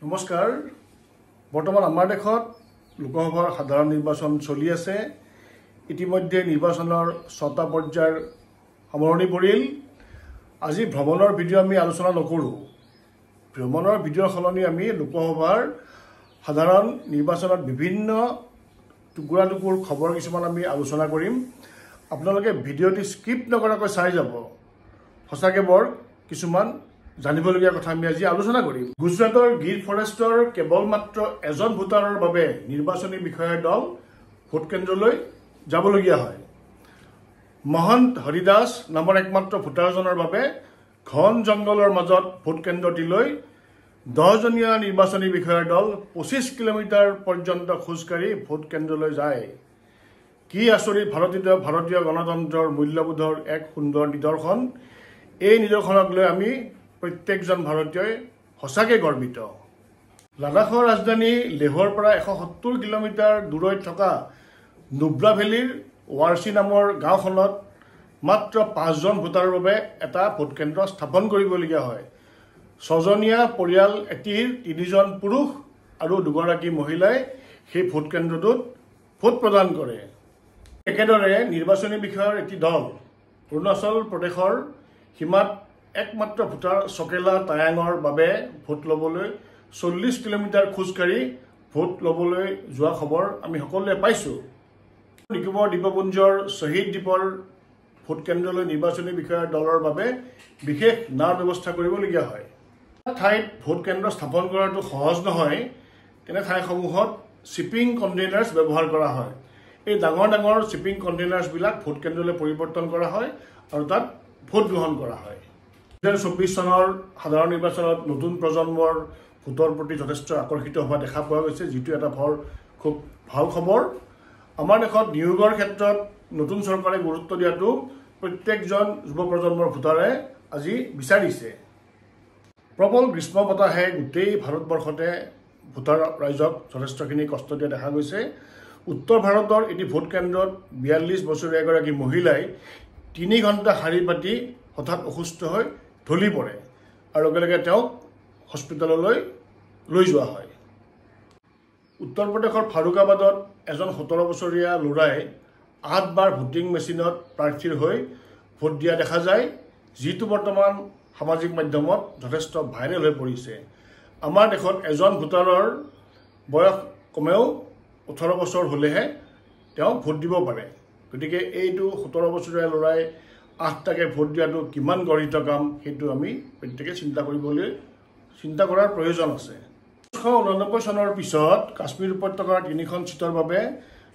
নমস্কাৰ বৰ্তমান আমাৰ দেশত লোকসভাৰ সাধাৰণ নিৰ্বাচন চলি আছে ইতিমধ্যে নিৰ্বাচনৰ ৬টা পৰ্যায়ৰ সামৰণি পৰিল আজি ভ্ৰমণৰ ভিডিঅ' আমি আলোচনা নকৰো ভ্ৰমণৰ ভিডিঅ'ৰ সলনি আমি লোকসভাৰ সাধাৰণ নিৰ্বাচনত বিভিন্ন টুকুৰা-টুকুৰ খবৰ কিছুমান আমি আলোচনা কৰিম আপোনালোকে ভিডিঅ'টি স্কিপ নকৰাকৈ চাই যাব সঁচাকৈ বৰ কিছুমান জানিবলগীয়া কথা আমি আজি আলোচনা কৰিম গুজৰাটৰ গিৰ ফৰেষ্টৰ কেৱল মাত্ৰ এজন ভোটাৰৰ বাবে নিৰ্বাচনী বিষয়াৰ দল ভোট কেন্দ্ৰলৈ যাবলগীয়া হয় মহন্ত হৰিদাস নামৰ একমাত্ৰ ভোটাৰজনৰ বাবে ঘন জংগলৰ মাজত ভোট কেন্দ্ৰটিলৈ 10জনীয়া নিৰ্বাচনী বিষয়াৰ দল 25 কিলোমিটাৰ পৰ্যন্ত খোজকাঢ়ি ভোট কেন্দ্ৰলৈ যায় কি আচৰিত ভাৰতীয় গণতন্ত্ৰৰ মূল্যবোধৰ এক সুন্দৰ নিদৰ্শন এই নিদৰ্শনক লৈ আমি প্ৰত্যেকজন ভাৰতীয়ই সঁচাকৈ গৰ্বিত লাডাখৰ ৰাজধানী লেহৰ পৰা 170 কিলোমিটাৰ দূৰৈত থকা নুব্ৰা ভেলীৰ ৱাৰচি নামৰ গাঁওখনত মাত্ৰ 5জন ভোটাৰৰ বাবে এটা ভোট কেন্দ্ৰ স্থাপন কৰিবলগীয়া হয় 6জনীয়া পৰিয়াল এটিৰ 3জন পুৰুষ আৰু 2গৰাকী মহিলাই সেই ভোট কেন্দ্ৰটোত ভোট প্ৰদান কৰে একেদৰে নিৰ্বাচনী বিষয়াৰ এটি দল অৰুণাচল প্ৰদেশৰ সীমাত একমাত্ৰ ভোটাৰ চকেলা টায়াঙৰ বাবে ভোট ল'বলৈ 40 কিলোমিটাৰ খোজকাঢ়ি ভোট ল'বলৈ যোৱা খবৰ আমি সকলোৱে পাইছোঁ নিকোবৰ দ্বীপপুঞ্জৰ শহীদ দ্বীপৰ ভোট কেন্দ্ৰলৈ নিৰ্বাচনী বিষয়াৰ দলৰ বাবে বিশেষ নাও ব্যৱস্থা কৰিবলগীয়া হয় ঠাইত ভোট কেন্দ্ৰ স্থাপন কৰাটো সহজ নহয় তেনে ঠাইসমূহত শ্বিপিং কণ্টেইনাৰ্ছ ব্যৱহাৰ কৰা হয় এই ডাঙৰ ডাঙৰ শ্বিপিং কণ্টেইনাৰ্ছবিলাক ভোট কেন্দ্ৰলৈ পৰিৱৰ্তন কৰা হয় আৰু তাত ভোট গ্ৰহণ কৰা হয় 2024 চনৰ সাধাৰণ নিৰ্বাচনত নতুন প্ৰজন্মৰ ভোটৰ প্ৰতি যথেষ্ট আকৰ্ষিত হোৱা দেখা পোৱা গৈছে যিটো এটা খুব ভাল খবৰ আমাৰ দেশত নিয়োগৰ ক্ষেত্ৰত নতুন চৰকাৰে গুৰুত্ব দিয়াটো প্ৰত্যেকজন যুৱ প্ৰজন্মৰ ভোটাৰে আজি বিচাৰিছে প্ৰবল গ্ৰীষ্ম বতাহে গোটেই ভাৰতবৰ্ষতে ভোটাৰ ৰাইজক যথেষ্টখিনি কষ্ট দিয়া দেখা গৈছে উত্তৰ ভাৰতৰ এটি ভোট কেন্দ্ৰত 42 বছৰীয়া এগৰাকী মহিলাই 3 ঘণ্টা শাৰী পাতি হঠাৎ অসুস্থ হৈ ঢলি পৰে আৰু লগে লগে তেওঁক হস্পিটেললৈ লৈ যোৱা হয় উত্তৰ প্ৰদেশৰ ফাৰুকাবাদত এজন 17 বছৰীয়া ল'ৰাই 8বাৰ ভোটিং মেচিনত প্ৰাৰ্থীৰ হৈ ভোট দিয়া দেখা যায় যিটো বৰ্তমান সামাজিক মাধ্যমত যথেষ্ট ভাইৰেল হৈ পৰিছে আমাৰ দেশত এজন ভোটাৰৰ বয়স কমেও 18 বছৰ হ'লেহে তেওঁ ভোট দিব পাৰে গতিকে এইটো 17 বছৰীয়া ল'ৰাই 8টাকে ভোট দিয়াটো কিমান গঢ়িত কাম সেইটো আমি প্ৰত্যেকে চিন্তা কৰাৰ প্ৰয়োজন আছে 1989 চনৰ পিছত কাশ্মীৰ উপত্যকাৰ 3খন চিটৰ বাবে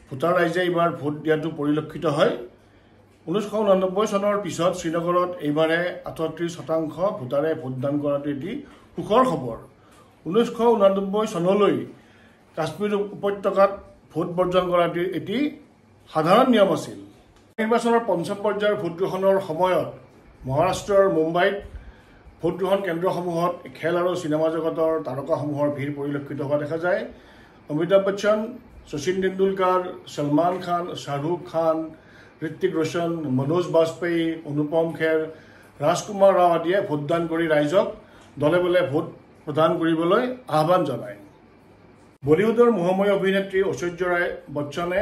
ভোটাৰ ৰাইজে এইবাৰ ভোট দিয়াটো পৰিলক্ষিত হয় 1989 চনৰ পিছত শ্ৰীনগৰত এইবাৰে 38% ভোটাৰে ভোটদান কৰাটো এটি সুখৰ খবৰ 1989 চনলৈ কাশ্মীৰ উপত্যকাত ভোট বৰ্জন কৰাটো এটি সাধাৰণ নিয়ম আছিল নিৰ্বাচনৰ 5ম পৰ্যায়ৰ ভোট গ্ৰহণৰ সময়ত মহাৰাষ্ট্ৰৰ মুম্বাইত ভোট গ্ৰহণ কেন্দ্ৰসমূহত খেল আৰু চিনেমা জগতৰ তাৰকাসমূহৰ ভিৰ পৰিলক্ষিত হোৱা দেখা যায় অমিতাভ বচ্চন শচীন তেণ্ডুলকাৰ সলমান খান শ্বাহৰুখ খান ঋত্বিক ৰোশন মনোজ বাজপেয়ী অনুপম খেৰ ৰাজকুমাৰ ৰাও আদিয়ে ভোটদান কৰি ৰাইজক দলে বলে ভোট প্ৰদান কৰিবলৈ আহ্বান জনায় বলিউডৰ মোহময়ী অভিনেত্ৰী ঐশ্বৰ্য ৰায় বচ্চনে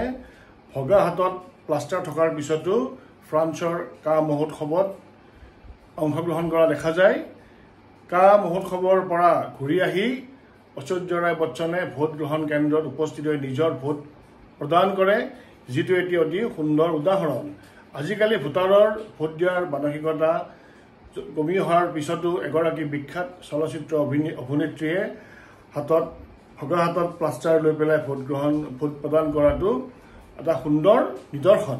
ভগা হাতত প্লাষ্টাৰ থকাৰ পিছতো ফ্ৰান্সৰ কা মহোৎসৱত অংশগ্ৰহণ কৰা দেখা যায় কা মহোৎসৱৰ পৰা ঘূৰি আহি ঐশ্বৰ্য ৰায় বচ্চনে ভোট গ্ৰহণ কেন্দ্ৰত উপস্থিত হৈ নিজৰ ভোট প্ৰদান কৰে যিটো এটি অতি সুন্দৰ উদাহৰণ আজিকালি ভোটাৰৰ ভোট দিয়াৰ মানসিকতা কমি অহাৰ পিছতো এগৰাকী বিখ্যাত চলচ্চিত্ৰ অভিনেত্ৰীয়ে ভগা হাতত প্লাষ্টাৰ লৈ পেলাই ভোট প্ৰদান কৰাটো এটা সুন্দৰ নিদৰ্শন